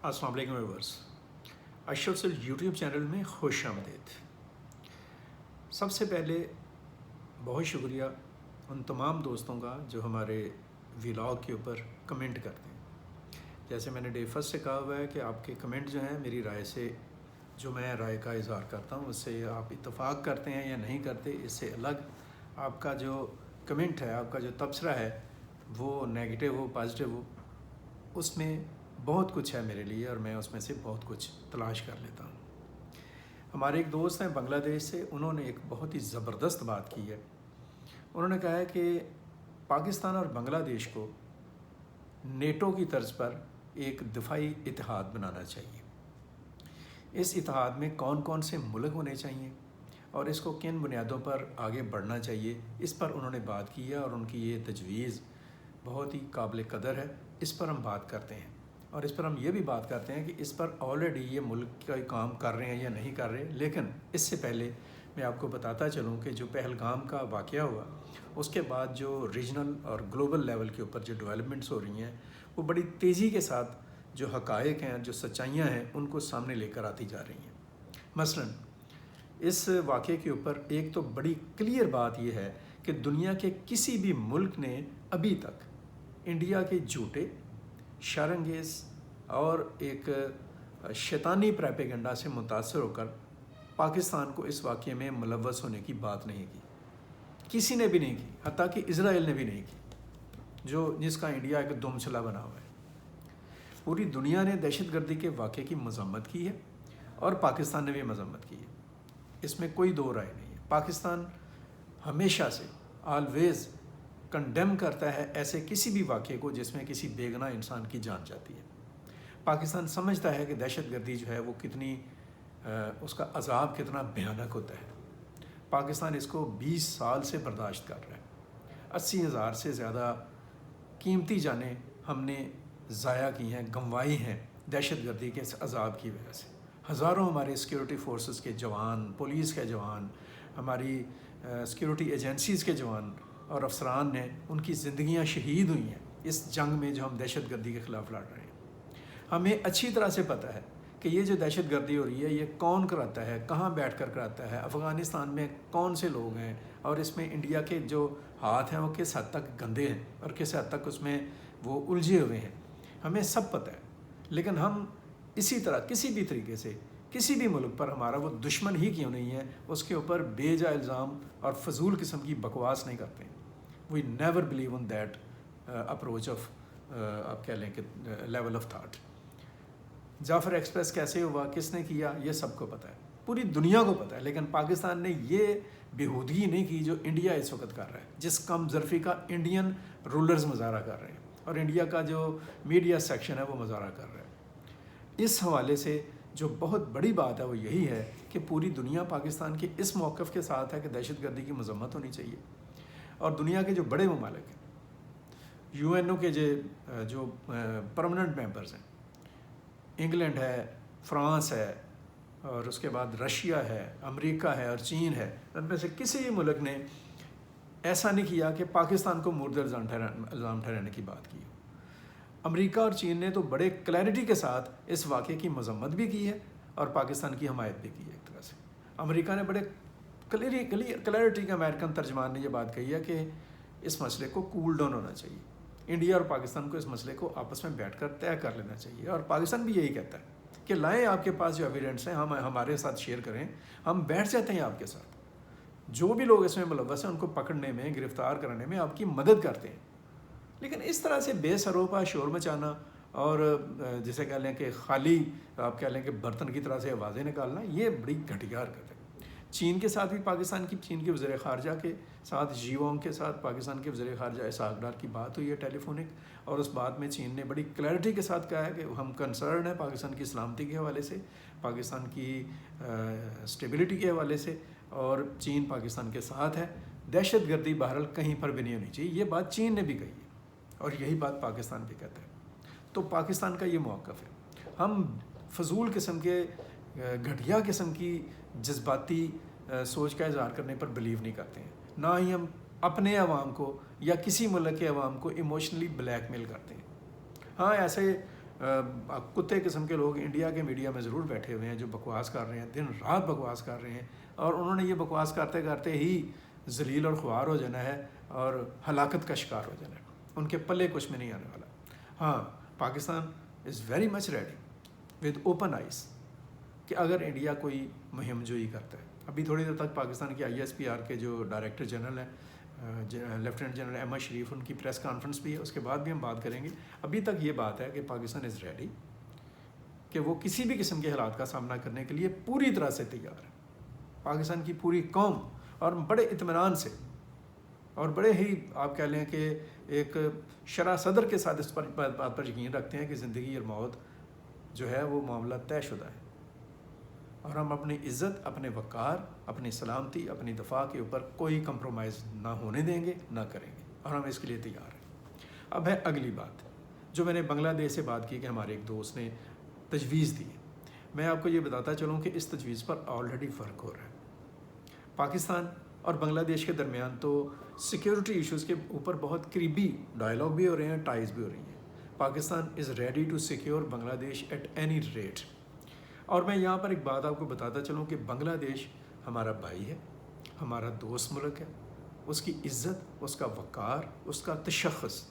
السلام علیکم ویورس، اشرف YouTube channel میں خوش آمدید۔ سب سے پہلے بہت شکریہ ان تمام دوستوں کا جو ہمارے ولاگ کے اوپر کمنٹ کرتے ہیں۔ جیسے میں نے ڈے فرسٹ سے کہا ہوا ہے کہ آپ کے کمنٹ جو ہیں میری رائے سے، جو میں رائے کا اظہار کرتا ہوں اس سے آپ اتفاق کرتے ہیں یا نہیں کرتے، اس سے الگ آپ کا جو کمنٹ ہے، آپ کا جو تبصرہ ہے، وہ نیگیٹو ہو پازیٹیو ہو، اس میں بہت کچھ ہے میرے لیے اور میں اس میں سے بہت کچھ تلاش کر لیتا ہوں۔ ہمارے ایک دوست ہیں بنگلہ دیش سے، انہوں نے ایک بہت ہی زبردست بات کی ہے۔ انہوں نے کہا ہے کہ پاکستان اور بنگلہ دیش کو نیٹو کی طرز پر ایک دفاعی اتحاد بنانا چاہیے۔ اس اتحاد میں کون کون سے ملک ہونے چاہیے اور اس کو کن بنیادوں پر آگے بڑھنا چاہیے، اس پر انہوں نے بات کی ہے اور ان کی یہ تجویز بہت ہی قابل قدر ہے۔ اس پر ہم بات کرتے ہیں اور اس پر ہم یہ بھی بات کرتے ہیں کہ اس پر آلریڈی یہ ملک کا کام کر رہے ہیں یا نہیں کر رہے۔ لیکن اس سے پہلے میں آپ کو بتاتا چلوں کہ جو پہلگام کا واقعہ ہوا، اس کے بعد جو ریجنل اور گلوبل لیول کے اوپر جو ڈیولپمنٹس ہو رہی ہیں، وہ بڑی تیزی کے ساتھ جو حقائق ہیں، جو سچائیاں ہیں، ان کو سامنے لے کر آتی جا رہی ہیں۔ مثلا اس واقعے کے اوپر ایک تو بڑی کلیئر بات یہ ہے کہ دنیا کے کسی بھی ملک نے ابھی تک انڈیا کے جھوٹے، شرانگیز اور ایک شیطانی پروپیگنڈا سے متاثر ہو کر پاکستان کو اس واقعے میں ملوث ہونے کی بات نہیں کی۔ کسی نے بھی نہیں کی، حتیٰ کہ اسرائیل نے بھی نہیں کی، جس کا انڈیا ایک دومچلا بنا ہوا ہے۔ پوری دنیا نے دہشت گردی کے واقعے کی مذمت کی ہے اور پاکستان نے بھی مذمت کی ہے، اس میں کوئی دو رائے نہیں ہے۔ پاکستان ہمیشہ سے آلویز کنڈیم کرتا ہے ایسے کسی بھی واقعے کو جس میں کسی بے گناہ انسان کی جان جاتی ہے۔ پاکستان سمجھتا ہے کہ دہشت گردی جو ہے وہ کتنی اس کا عذاب کتنا بھیانک ہوتا ہے۔ پاکستان اس کو 20 سال سے برداشت کر رہا ہے۔ 80,000 سے زیادہ قیمتی جانیں ہم نے ضائع کی ہیں، گنوائی ہیں دہشت گردی کے اس عذاب کی وجہ سے۔ ہزاروں ہمارے سیکیورٹی فورسز کے جوان، پولیس کے جوان، ہماری سیکیورٹی ایجنسیز کے جوان اور افسران نے، ان کی زندگیاں شہید ہوئی ہیں اس جنگ میں جو ہم دہشت گردی کے خلاف لڑ رہے ہیں۔ ہمیں اچھی طرح سے پتہ ہے کہ یہ جو دہشت گردی ہو رہی ہے یہ کون کراتا ہے، کہاں بیٹھ کر کراتا ہے، افغانستان میں کون سے لوگ ہیں، اور اس میں انڈیا کے جو ہاتھ ہیں وہ کس حد تک گندے ہیں اور کس حد تک اس میں وہ الجھے ہوئے ہیں، ہمیں سب پتہ ہے۔ لیکن ہم اسی طرح کسی بھی طریقے سے کسی بھی ملک پر، ہمارا وہ دشمن ہی کیوں نہیں ہے، اس کے اوپر بے جا الزام اور فضول قسم کی بکواس نہیں کرتے ہیں۔ We never believe in that approach of, آپ کہہ لیں کہ level of thought. Jaffar express کیسے ہوا، کس نے کیا، یہ سب کو پتہ ہے، پوری دنیا کو پتہ ہے۔ لیکن پاکستان نے یہ بےہودگی نہیں کی جو انڈیا اس وقت کر رہا ہے، جس کم ظرفی کا انڈین رولرز مظاہرہ کر رہے ہیں اور انڈیا کا جو میڈیا سیکشن ہے وہ مظاہرہ کر رہا ہے۔ اس حوالے سے جو بہت بڑی بات ہے وہ یہی ہے کہ پوری دنیا پاکستان کے اس موقف کے ساتھ ہے کہ دہشت گردی کی مذمت ہونی چاہیے، اور دنیا کے جو بڑے ممالک ہیں، یو این او کے جو پرماننٹ ممبرز ہیں، انگلینڈ ہے، فرانس ہے، اور اس کے بعد رشیا ہے، امریکہ ہے اور چین ہے، ان میں سے کسی بھی ملک نے ایسا نہیں کیا کہ پاکستان کو مورد الزام ٹھہرانے کی بات کی۔ امریکہ اور چین نے تو بڑے کلیئرٹی کے ساتھ اس واقعے کی مذمت بھی کی ہے اور پاکستان کی حمایت بھی کی ہے۔ ایک طرح سے امریکہ نے بڑے کلیئرٹی کے، امریکن ترجمان نے یہ بات کہی ہے کہ اس مسئلے کو کول ڈاؤن ہونا چاہیے، انڈیا اور پاکستان کو اس مسئلے کو آپس میں بیٹھ کر طے کر لینا چاہیے، اور پاکستان بھی یہی کہتا ہے کہ لائیں آپ کے پاس جو ایویڈنس ہیں ہم ہمارے ساتھ شیئر کریں، ہم بیٹھ جاتے ہیں آپ کے ساتھ، جو بھی لوگ اس میں ملوث ہیں ان کو پکڑنے میں، گرفتار کرنے میں آپ کی مدد کرتے ہیں۔ لیکن اس طرح سے بے سروپا شور مچانا اور جسے کہہ لیں کہ خالی، آپ کہہ لیں کہ برتن کی طرح سے آوازیں نکالنا، یہ بڑی گھٹیا حرکت ہے۔ چین کے ساتھ بھی چین کے وزیر خارجہ کے ساتھ، جی وانگ کے ساتھ پاکستان کے وزیر خارجہ اسحاق ڈار کی بات ہوئی ہے ٹیلی فونک، اور اس بات میں چین نے بڑی کلیئرٹی کے ساتھ کہا ہے کہ ہم کنسرن ہیں پاکستان کی سلامتی کے حوالے سے، پاکستان کی اسٹیبلٹی کے حوالے سے، اور چین پاکستان کے ساتھ ہے۔ دہشت گردی بہرحال کہیں پر بھی نہیں ہونی چاہیے، یہ بات چین نے بھی کہی ہے اور یہی بات پاکستان بھی کہتا ہے۔ تو پاکستان کا یہ موقف ہے، ہم فضول قسم کے، گھٹیا قسم کی جذباتی سوچ کا اظہار کرنے پر بلیو نہیں کرتے ہیں، نہ ہی ہم اپنے عوام کو یا کسی ملک کے عوام کو ایموشنلی بلیک میل کرتے ہیں۔ ہاں، ایسے کتے قسم کے لوگ انڈیا کے میڈیا میں ضرور بیٹھے ہوئے ہیں جو بکواس کر رہے ہیں، دن رات بکواس کر رہے ہیں، اور انہوں نے یہ بکواس کرتے کرتے ہی ذلیل اور خوار ہو جانا ہے اور ہلاکت کا شکار ہو جانا ہے، ان کے پلے کچھ میں نہیں آنے والا۔ ہاں، Pakistan is very much ready with open eyes کہ اگر انڈیا کوئی مہم جوئی کرتا ہے۔ ابھی تھوڑی دیر تک پاکستان کے ISPR کے جو ڈائریکٹر جنرل ہیں لیفٹیننٹ جنرل احمد شریف، ان کی پریس کانفرنس بھی ہے، اس کے بعد بھی ہم بات کریں گے۔ ابھی تک یہ بات ہے کہ پاکستان از ریڈی کہ وہ کسی بھی قسم کے حالات کا سامنا کرنے کے لیے پوری طرح سے تیار ہے۔ پاکستان کی پوری قوم اور بڑے اطمینان سے اور بڑے ہی آپ کہہ لیں کہ ایک شرح صدر کے ساتھ اس بات پر یقین رکھتے ہیں کہ زندگی اور موت جو ہے وہ معاملہ طے شدہ ہے، اور ہم اپنی عزت، اپنے وقار، اپنی سلامتی، اپنی دفاع کے اوپر کوئی کمپرومائز نہ ہونے دیں گے، نہ کریں گے، اور ہم اس کے لیے تیار ہیں۔ اب ہے اگلی بات جو میں نے بنگلہ دیش سے بات کی کہ ہمارے ایک دوست نے تجویز دی ہے۔ میں آپ کو یہ بتاتا چلوں کہ اس تجویز پر آلریڈی فرق ہو رہا ہے۔ پاکستان اور بنگلہ دیش کے درمیان تو سیکیورٹی ایشوز کے اوپر بہت قریبی ڈائلاگ بھی ہو رہے ہیں، ٹائز بھی ہو رہی ہیں۔ Pakistan is ready to secure Bangladesh at any rate. اور میں یہاں پر ایک بات آپ کو بتاتا چلوں کہ بنگلہ دیش ہمارا بھائی ہے، ہمارا دوست ملک ہے، اس کی عزت، اس کا وقار، اس کا تشخص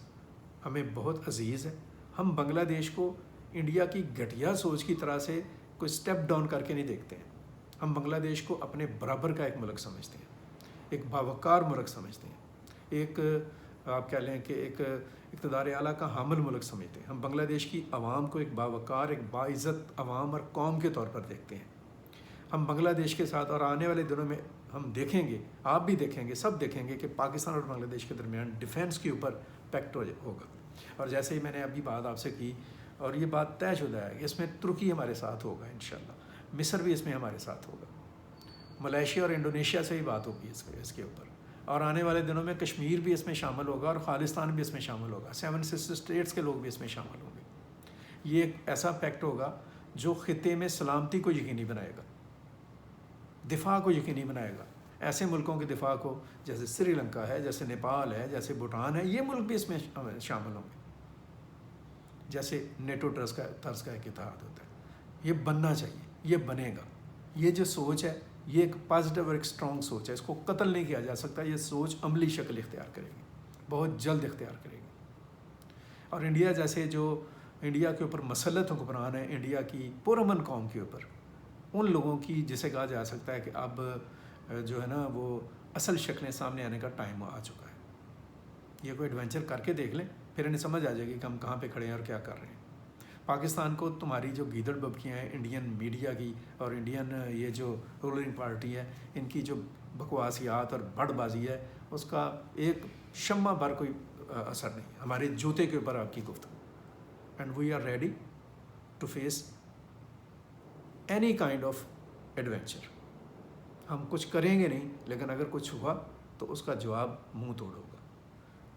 ہمیں بہت عزیز ہے۔ ہم بنگلہ دیش کو انڈیا کی گھٹیا سوچ کی طرح سے کوئی سٹیپ ڈاؤن کر کے نہیں دیکھتے ہیں۔ ہم بنگلہ دیش کو اپنے برابر کا ایک ملک سمجھتے ہیں، ایک باوقار ملک سمجھتے ہیں، ایک آپ کہہ لیں کہ ایک اقتدار اعلیٰ کا حامل ملک سمجھتے ہیں۔ ہم بنگلہ دیش کی عوام کو ایک باوقار، ایک باعزت عوام اور قوم کے طور پر دیکھتے ہیں۔ ہم بنگلہ دیش کے ساتھ، اور آنے والے دنوں میں ہم دیکھیں گے، آپ بھی دیکھیں گے، سب دیکھیں گے کہ پاکستان اور بنگلہ دیش کے درمیان ڈیفینس کے اوپر پیکٹ ہوگا۔ اور جیسے ہی میں نے ابھی بات آپ سے کی، اور یہ بات طے شدہ ہے کہ اس میں ترکی ہمارے ساتھ ہوگا انشاءاللہ، مصر بھی اس میں ہمارے ساتھ ہوگا، ملائیشیا اور انڈونیشیا سے ہی بات ہوگی اس کے اوپر، اور آنے والے دنوں میں کشمیر بھی اس میں شامل ہوگا اور خالستان بھی اس میں شامل ہوگا، 7 سسٹر اسٹیٹس کے لوگ بھی اس میں شامل ہوں گے۔ یہ ایک ایسا پیکٹ ہوگا جو خطے میں سلامتی کو یقینی بنائے گا، دفاع کو یقینی بنائے گا، ایسے ملکوں کے دفاع کو جیسے سری لنکا ہے، جیسے نیپال ہے، جیسے بھوٹان ہے، یہ ملک بھی اس میں شامل ہوں گے، جیسے نیٹو طرز کا ایک اتحاد ہوتا ہے۔ یہ بننا چاہیے، یہ بنے گا۔ یہ جو سوچ ہے یہ ایک پازیٹیو اور ایک اسٹرانگ سوچ ہے، اس کو قتل نہیں کیا جا سکتا۔ یہ سوچ عملی شکل اختیار کرے گی، بہت جلد اختیار کرے گی، اور انڈیا جیسے جو انڈیا کے اوپر مسلط حکمران ہے، انڈیا کی پرامن قوم کے اوپر، ان لوگوں کی جسے کہا جا سکتا ہے کہ اب جو ہے نا وہ اصل شکلیں سامنے آنے کا ٹائم آ چکا ہے۔ یہ کوئی ایڈونچر کر کے دیکھ لیں، پھر انہیں سمجھ آ جائے گی کہ ہم کہاں پہ کھڑے ہیں اور کیا کر رہے ہیں۔ پاکستان کو تمہاری جو گیدڑ ببکیاں ہیں انڈین میڈیا کی اور انڈین یہ جو رولنگ پارٹی ہے، ان کی جو بکواسیات اور بڑ بازی ہے، اس کا ایک شمع بھر کوئی اثر نہیں۔ ہمارے جوتے کے اوپر آپ کی گفتگو، and we are ready to face any kind of adventure. ہم کچھ کریں گے نہیں، لیکن اگر کچھ ہوا تو اس کا جواب منہ توڑ ہوگا۔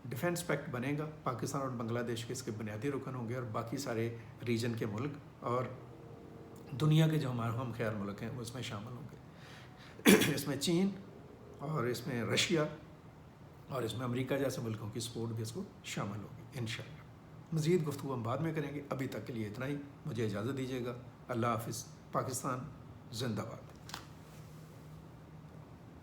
ڈیفینس پیکٹ بنے گا، پاکستان اور بنگلہ دیش کے اس کے بنیادی رکن ہوں گے، اور باقی سارے ریجن کے ملک اور دنیا کے جو ہمارے ہم خیر ملک ہیں وہ اس میں شامل ہوں گے۔ اس میں چین اور اس میں رشیا اور اس میں امریکہ جیسے ملکوں کی سپورٹ بھی اس کو شامل ہوگی انشاءاللہ۔ مزید گفتگو ہم بعد میں کریں گے، ابھی تک کے لیے اتنا ہی۔ مجھے اجازت دیجیے گا۔ اللہ حافظ۔ پاکستان زندہ باد۔